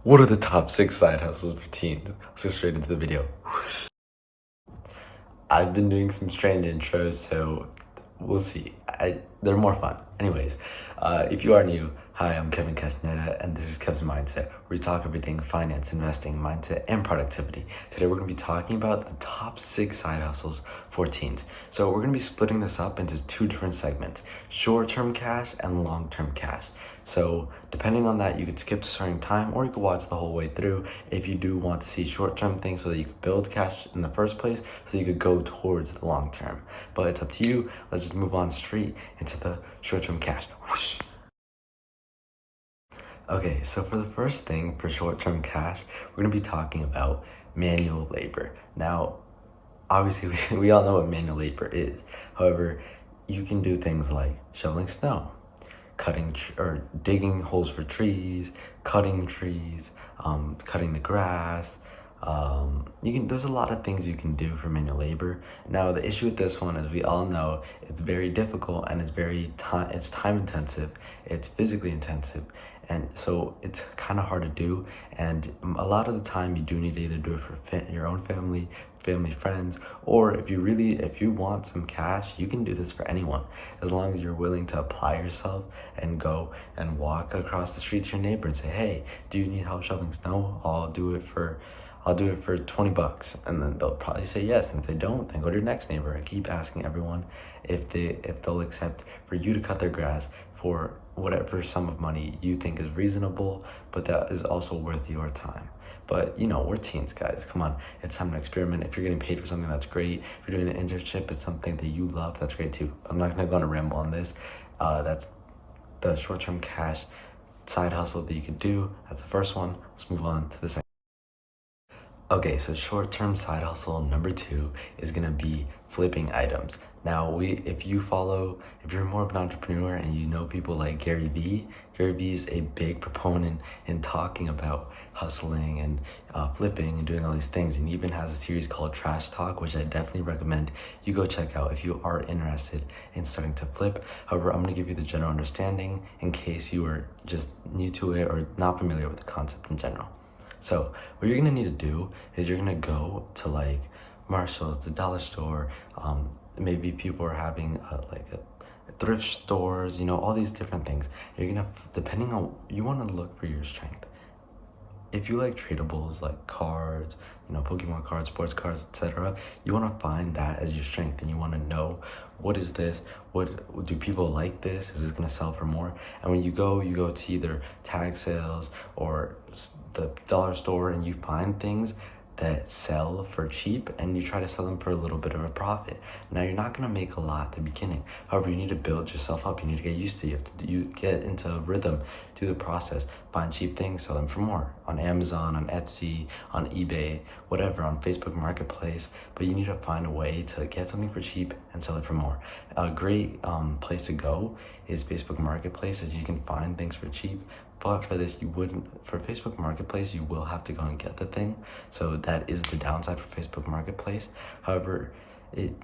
What are the top 6 side hustles for teens? Let's go straight into the video. I've been doing some strange intros, so we'll see. They're more fun. Anyways, if you are new, hi, I'm Kevin Castaneda, and this is Kev's Mindset, where we talk everything finance, investing, mindset, and productivity. Today, we're going to be talking about the top 6 side hustles for teens. So we're going to be splitting this up into 2 different segments, short-term cash and long-term cash. So depending on that, you could skip to a certain time, or you could watch the whole way through if you do want to see short-term things so that you could build cash in the first place, so you could go towards the long-term. But it's up to you. Let's just move on straight into the short-term cash. Whoosh. Okay, so for the first thing for short-term cash, we're going to be talking about manual labor. Now, obviously, we all know what manual labor is. However, you can do things like shoveling snow, or digging holes for trees, cutting trees, cutting the grass. There's a lot of things you can do for manual labor. Now, the issue with this one is we all know it's very difficult and it's time intensive, it's physically intensive, and so it's kind of hard to do. And a lot of the time you do need to either do it for your own family, friends, or if you want some cash, you can do this for anyone, as long as you're willing to apply yourself and go and walk across the street to your neighbor and say, hey, do you need help shoveling snow? I'll do it for $20, and then they'll probably say yes. And if they don't, then go to your next neighbor and keep asking everyone if they'll accept for you to cut their grass for whatever sum of money you think is reasonable, but that is also worth your time. But we're teens, guys. Come on, it's time to experiment. If you're getting paid for something, that's great. If you're doing an internship, it's something that you love, that's great too. I'm not gonna go on a ramble on this. That's the short-term cash side hustle that you could do. That's the first one. Let's move on to the second. Okay, so short-term side hustle number 2 is gonna be flipping items. Now, if you're more of an entrepreneur and you know people like Gary Vee is a big proponent in talking about hustling and flipping and doing all these things, and he even has a series called Trash Talk, which I definitely recommend you go check out if you are interested in starting to flip. However, I'm gonna give you the general understanding in case you are just new to it or not familiar with the concept in general. So what you're gonna need to do is you're gonna go to like Marshall's, the dollar store. Maybe people are having thrift stores, all these different things. You're gonna, depending on, you wanna look for your strength. If you like tradables, like cards, Pokemon cards, sports cards, etc., you want to find that as your strength, and you want to know, what is this? What do people like this? Is this going to sell for more? And when you go to either tag sales or the dollar store, and you find things that sell for cheap, and you try to sell them for a little bit of a profit. Now, you're not going to make a lot at the beginning. However, you need to build yourself up. You need to get used to it. You get into a rhythm, do the process, find cheap things, sell them for more on Amazon, on Etsy, on eBay, whatever, on Facebook Marketplace. But you need to find a way to get something for cheap and sell it for more. A great place to go is Facebook Marketplace, as you can find things for cheap. But for this, for Facebook Marketplace, you will have to go and get the thing. So that is the downside for Facebook Marketplace. However,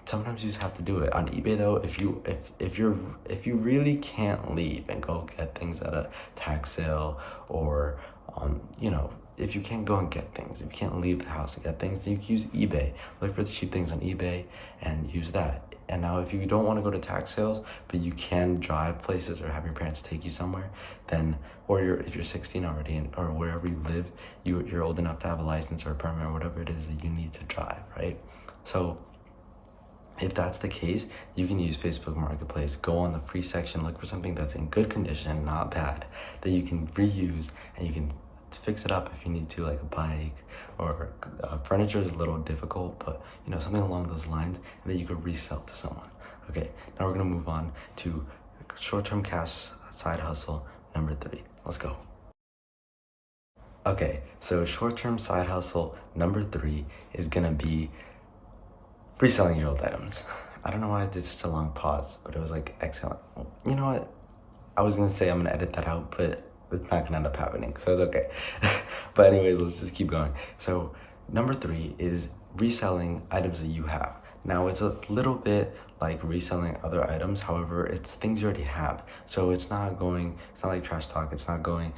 sometimes you just have to do it. On eBay though, if you really can't leave and go get things at a tag sale, or if you can't go and get things, if you can't leave the house to get things, then you can use eBay. Look for the cheap things on eBay and use that. And now, if you don't want to go to tax sales, but you can drive places or have your parents take you somewhere, then, if you're 16 already, or wherever you live, you're old enough to have a license or a permit or whatever it is that you need to drive, right? So if that's the case, you can use Facebook Marketplace. Go on the free section, look for something that's in good condition, not bad, that you can reuse, and you can fix it up if you need to, like a bike, or furniture is a little difficult, but something along those lines, and that you could resell to someone. Okay, now we're gonna move on to short-term cash side hustle number 3. Let's go. Okay, so short-term side hustle number 3 is gonna be reselling your old items. I don't know why I did such a long pause, but it was like excellent. You know what? I was gonna say I'm gonna edit that out, but it's not gonna end up happening, so it's okay. But anyways, let's just keep going. So number 3 is reselling items that you have. Now, it's a little bit like reselling other items. However, it's things you already have. So it's not like Trash Talk. It's not going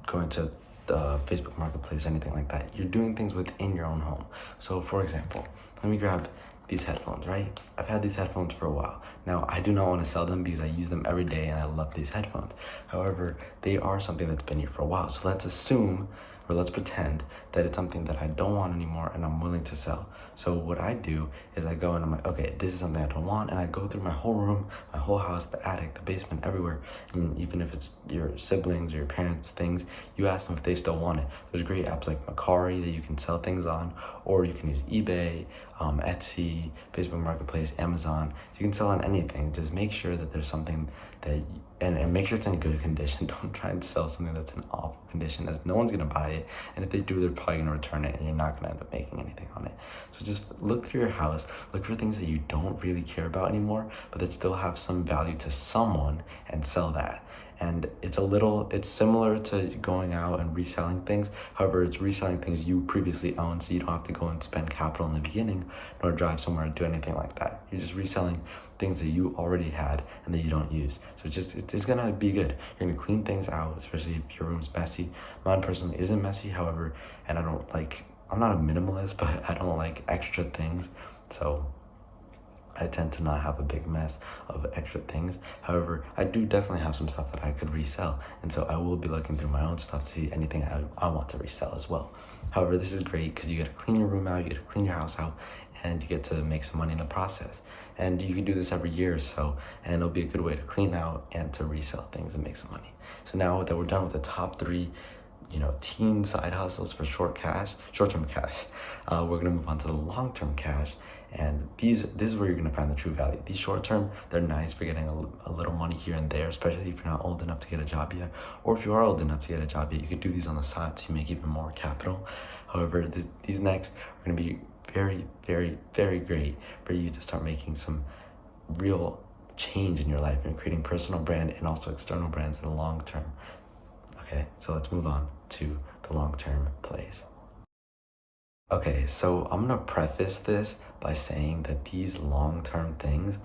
to Facebook Marketplace, anything like that. You're doing things within your own home. So for example, let me grab these headphones, right? I've had these headphones for a while. Now, I do not want to sell them because I use them every day and I love these headphones. However, they are something that's been here for a while. So let's assume, or let's pretend that it's something that I don't want anymore and I'm willing to sell. So what I do is I go and I'm like, okay, this is something I don't want. And I go through my whole room, my whole house, the attic, the basement, everywhere. And even if it's your siblings or your parents' things, you ask them if they still want it. There's great apps like Macari that you can sell things on, or you can use eBay, Etsy, Facebook Marketplace, Amazon. You can sell on anything. Just make sure that there's something that, and make sure it's in good condition. Don't try and sell something that's in awful condition, as no one's gonna buy it. And if they do, they're probably gonna return it and you're not gonna end up making anything on it. So just look through your house, look for things that you don't really care about anymore, but that still have some value to someone, and sell that. And it's similar to going out and reselling things. However, it's reselling things you previously owned, so you don't have to go and spend capital in the beginning, nor drive somewhere and do anything like that. You're just reselling things that you already had and that you don't use. So it's gonna be good. You're gonna clean things out, especially if your room's messy. Mine personally isn't messy, however, and I'm not a minimalist, but I don't like extra things. So I tend to not have a big mess of extra things. However, I do definitely have some stuff that I could resell. And so I will be looking through my own stuff to see anything I want to resell as well. However, this is great because you get to clean your room out, you get to clean your house out, and you get to make some money in the process. And you can do this every year or so, and it'll be a good way to clean out and to resell things and make some money. So now that we're done with the top 3 teen side hustles for short-term cash, we're gonna move on to the long-term cash. And this is where you're gonna find the true value. These short-term, they're nice for getting a little money here and there, especially if you're not old enough to get a job yet, or if you are old enough to get a job yet, you could do these on the side so you make even more capital. However, these next are gonna be very, very, very great for you to start making some real change in your life and creating personal brand and also external brands in the long term. Okay, so let's move on to the long-term plays. Okay, so I'm gonna preface this by saying that these long-term things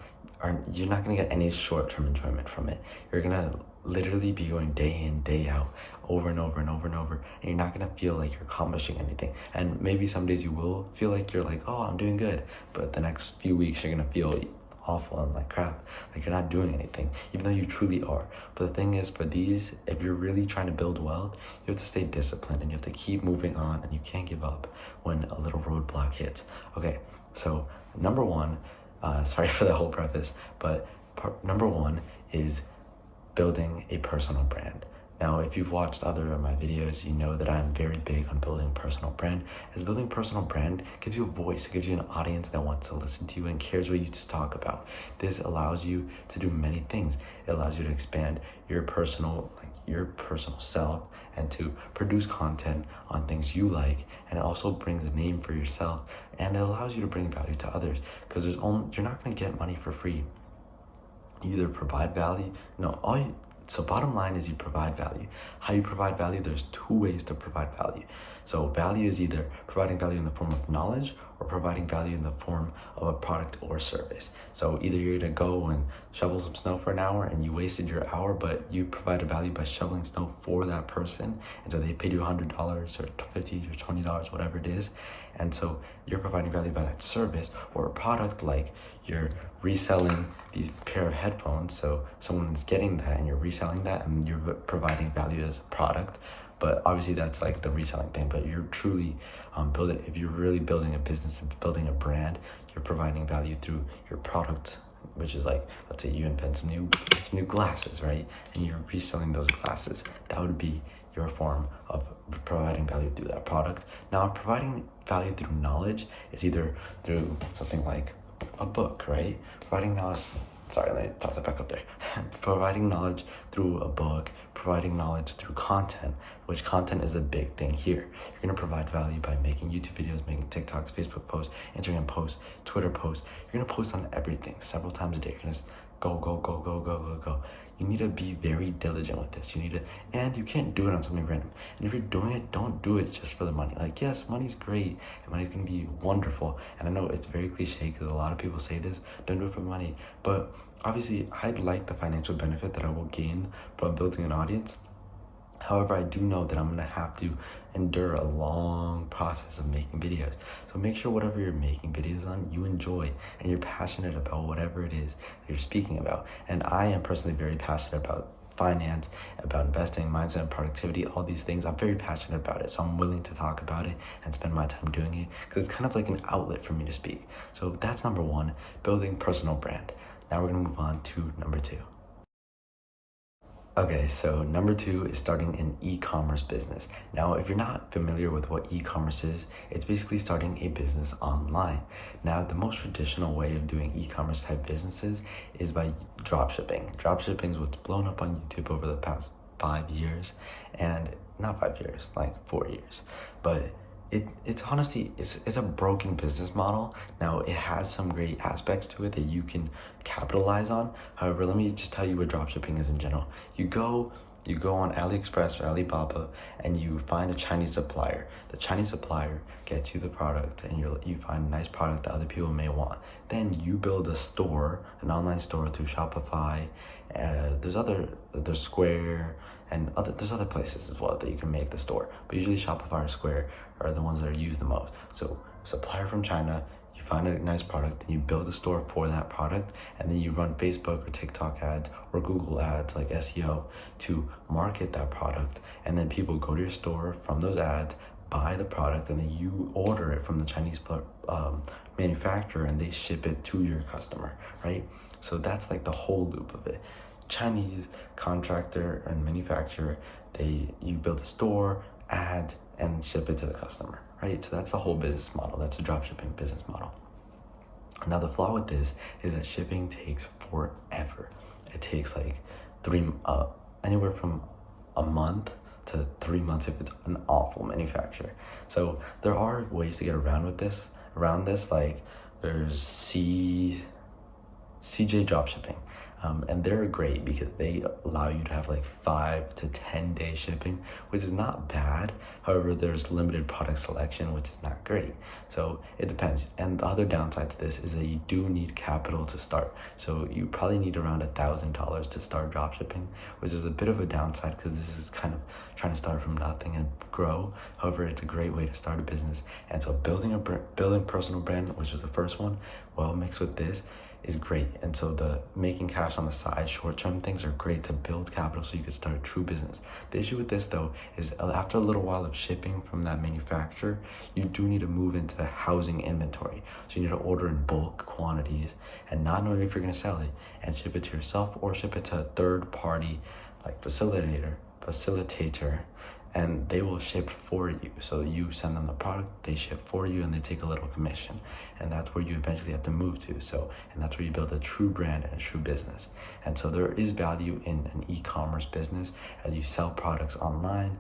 you're not gonna get any short-term enjoyment from it. You're gonna literally be going day in, day out, over and over and over and over, and you're not gonna feel like you're accomplishing anything. And maybe some days you will feel like you're like, oh, I'm doing good, but the next few weeks you're gonna feel awful and like crap, like you're not doing anything, even though you truly are. But the thing is, for these, if you're really trying to build wealth, you have to stay disciplined and you have to keep moving on, and you can't give up when a little roadblock hits. Okay, so number one, sorry for the whole preface, but number one is building a personal brand. Now, if you've watched other of my videos, you know that I'm very big on building personal brand, as building personal brand gives you a voice, it gives you an audience that wants to listen to you and cares what you talk about. This allows you to do many things. It allows you to expand your personal self and to produce content on things you like, and it also brings a name for yourself, and it allows you to bring value to others, because you're not going to get money for free. You either provide value, so bottom line is you provide value. How you provide value, there's 2 ways to provide value. So value is either providing value in the form of knowledge or providing value in the form of a product or service. So either you're gonna go and shovel some snow for an hour and you wasted your hour, but you provided value by shoveling snow for that person. And so they paid you $100 or $50 or $20, whatever it is. And so you're providing value by that service or a product, like you're reselling these pair of headphones. So someone's getting that and you're reselling that and you're providing value as a product. But obviously that's like the reselling thing, but you're truly if you're really building a business and building a brand, you're providing value through your product, which is like, let's say you invent some new glasses, right? And you're reselling those glasses. That would be your form of providing value through that product. Now, providing value through knowledge is either through something like a book, right? Providing knowledge, sorry, let me toss that back up there. Providing knowledge through a book, providing knowledge through content, which content is a big thing here. You're gonna provide value by making YouTube videos, making TikToks, Facebook posts, Instagram posts, Twitter posts. You're gonna post on everything several times a day. You're gonna go. You need to be very diligent with this. And you can't do it on something random. And if you're doing it, don't do it just for the money. Like, yes, money's great and money's gonna be wonderful. And I know it's very cliche because a lot of people say this, don't do it for money. But obviously, I'd like the financial benefit that I will gain from building an audience. However, I do know that I'm gonna have to endure a long process of making videos. So make sure whatever you're making videos on, you enjoy and you're passionate about whatever it is that you're speaking about. And I am personally very passionate about finance, about investing, mindset, and productivity, all these things. I'm very passionate about it. So I'm willing to talk about it and spend my time doing it because it's kind of like an outlet for me to speak. So that's number one, building personal brand. Now we're gonna move on to number two. Okay, so number two is starting an e-commerce business. Now, if you're not familiar with what e-commerce is, it's basically starting a business online. Now, the most traditional way of doing e-commerce type businesses is by dropshipping. Dropshipping is what's blown up on YouTube over the past 5 years, and not 5 years, like 4 years. But it's honestly it's a broken business model. Now it has some great aspects to it that you can capitalize on. However, let me just tell you what dropshipping is in general. You go on AliExpress or Alibaba and you find a Chinese supplier. The Chinese supplier gets you the product and you find a nice product that other people may want. Then you build a store, an online store through Shopify. There's Square and there's other places as well that you can make the store. But usually Shopify or Square are the ones that are used the most. So supplier from China, you find a nice product, then you build a store for that product, and then you run Facebook or TikTok ads or Google ads like SEO to market that product. And then people go to your store from those ads, buy the product, and then you order it from the Chinese manufacturer and they ship it to your customer, right? So that's like the whole loop of it. Chinese contractor and manufacturer, you build a store, ads, and ship it to the customer, right? So that's the whole business model. That's a dropshipping business model. Now the flaw with this is that shipping takes forever. It takes like anywhere from a month to 3 months if it's an awful manufacturer. So there are ways to get around this. Like there's CJ dropshipping. And they're great because they allow you to have like 5 to 10 day shipping, which is not bad. However, there's limited product selection, which is not great. So it depends. And the other downside to this is that you do need capital to start. So you probably need around $1,000 to start dropshipping, which is a bit of a downside because this is kind of trying to start from nothing and grow. However, it's a great way to start a business. And so building personal brand, which was the first one, well mixed with this, is great. And so the making cash on the side, short-term things are great to build capital so you can start a true business. The issue with this though is after a little while of shipping from that manufacturer, you do need to move into housing inventory. So you need to order in bulk quantities and not know if you're going to sell it and ship it to yourself or ship it to a third party like facilitator, and they will ship for you. So you send them the product, they ship for you, and they take a little commission. And that's where you eventually have to move to. And that's where you build a true brand and a true business. And so there is value in an e-commerce business as you sell products online,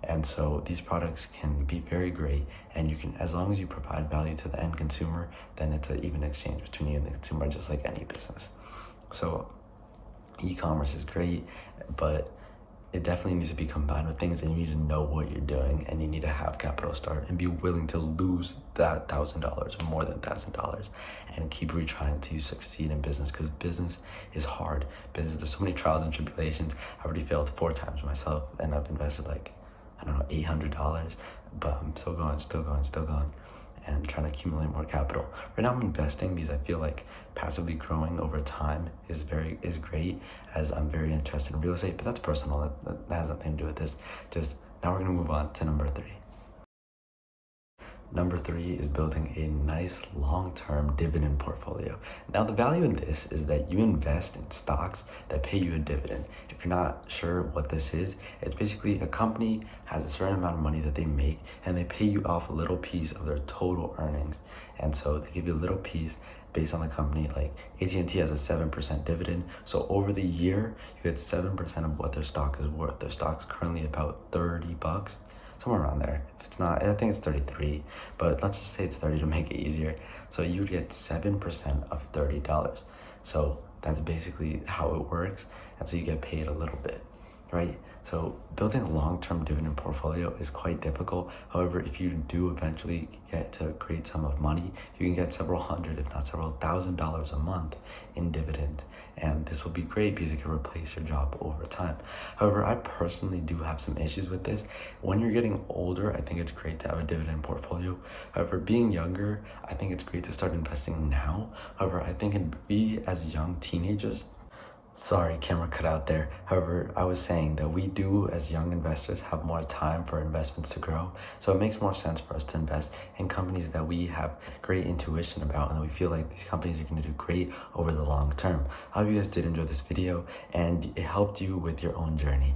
and so these products can be very great, and you can, as long as you provide value to the end consumer, then it's an even exchange between you and the consumer, just like any business. So e-commerce is great, but it definitely needs to be combined with things, and you need to know what you're doing, and you need to have capital start and be willing to lose that $1,000 or more than $1,000 and keep retrying until you succeed in business, because business is hard. There's so many trials and tribulations. I already failed 4 times myself, and I've invested like, I don't know, $800, but I'm still going, and trying to accumulate more capital. Right now I'm investing because I feel like passively growing over time is great, as I'm very interested in real estate, but that's personal. That has nothing to do with this. Just now we're gonna move on to number 3. Number 3 is building a nice long-term dividend portfolio. Now the value in this is that you invest in stocks that pay you a dividend. If you're not sure what this is, it's basically a company has a certain amount of money that they make and they pay you off a little piece of their total earnings. And so they give you a little piece based on the company. Like AT&T has a 7% dividend. So over the year, you get 7% of what their stock is worth. Their stock's currently about $30. Somewhere around there. If it's not, I think it's 33, but let's just say it's 30 to make it easier. So you would get 7% of $30. So that's basically how it works. And so you get paid a little bit, right? So building a long-term dividend portfolio is quite difficult. However, if you do eventually get to a great sum of money, you can get several hundred, if not several $1,000s a month in dividends. And this will be great because it can replace your job over time. However, I personally do have some issues with this. When you're getting older, I think it's great to have a dividend portfolio. However, being younger, I think it's great to start investing now. However, I think we as young teenagers, sorry, camera cut out there. However, I was saying that we do, as young investors, have more time for investments to grow. So it makes more sense for us to invest in companies that we have great intuition about and that we feel like these companies are going to do great over the long term. I hope you guys did enjoy this video and it helped you with your own journey.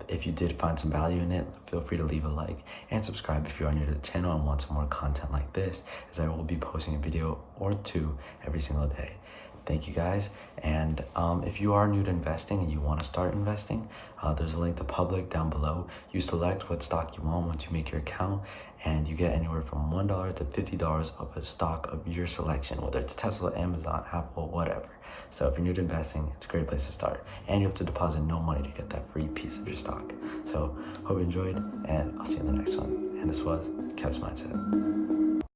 If you did find some value in it, feel free to leave a like and subscribe if you are new to the channel and want some more content like this, as I will be posting a video or two every single day. Thank you guys. And if you are new to investing and you want to start investing, there's a link to public down below. You select what stock you want once you make your account, and you get anywhere from $1 to $50 of a stock of your selection, whether it's Tesla, Amazon, Apple, whatever. So if you're new to investing, it's a great place to start. And you have to deposit no money to get that free piece of your stock. So hope you enjoyed, and I'll see you in the next one. And this was Kev's Mindset.